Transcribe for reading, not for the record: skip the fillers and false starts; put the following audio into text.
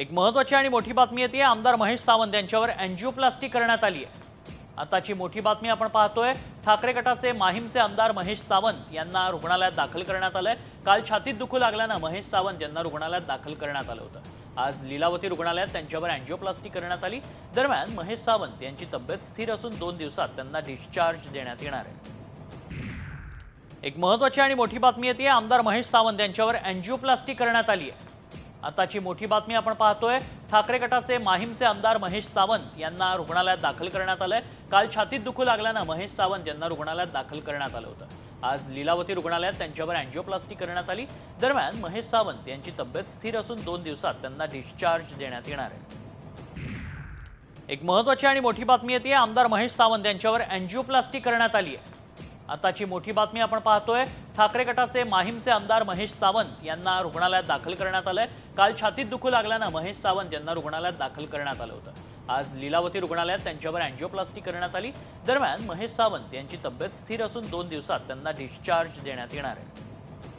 एक महत्त्वाची आणि मोठी बातमी येते। आमदार महेश सावंत यांच्यावर अँजिओप्लास्टी करण्यात आली आहे। आताची मोठी बातमी आपण पाहतोय। ठाकरे गटाचे माहीमचे आमदार महेश सावंत यांना रुग्णालयात दाखल करण्यात आलंय। काल छातीत दुखू लागल्याने महेश सावंत यांना रुग्णालयात दाखल करण्यात आलं होतं। आज लीलावती रुग्णालयात त्यांच्यावर अँजिओप्लास्टी करण्यात आली। दरम्यान महेश सावंत यांची तब्येत स्थिर असून 2 दिवसात त्यांना डिस्चार्ज देण्यात येणार आहे। एक महत्त्वाची आणि मोठी बातमी येते। आमदार महेश सावंत यांच्यावर अँजिओप्लास्टी करण्यात आली आहे। आताची मोठी बातमी आपण पाहतोय। ठाकरे गटाचे माहीमचे आमदार महेश सावंत यांना रुग्णालयात दाखल करण्यात आलंय। काल छातीत दुखू लागल्याने महेश सावंत यांना रुग्णालयात दाखल करण्यात आलं होतं। आज लीलावती रुग्णालयात त्यांच्यावर अँजिओप्लास्टी करण्यात आली। दरम्यान महेश सावंत यांची तब्येत स्थिर असून 2 दिवसात त्यांना डिस्चार्ज देण्यात येणार आहे। एक महत्त्वाची आणि मोठी बातमी येते। आमदार महेश सावंत यांच्यावर अँजिओप्लास्टी करण्यात आली आहे। आताची मोठी बातमी आपण पाहतोय। ठाकरे गटाचे माहीमचे आमदार महेश सावंत यांना रुग्णालयात दाखल करण्यात आलंय। काल छातीत दुखू लागल्याने महेश सावंत यांना रुग्णालयात दाखल करण्यात आलं होतं। आज लीलावती रुग्णालयात त्यांच्यावर अँजिओप्लास्टी करण्यात आली। दरम्यान महेश सावंत यांची तब्येत स्थिर असून 2 दिवसात त्यांना डिस्चार्ज देण्यात येणार आहे।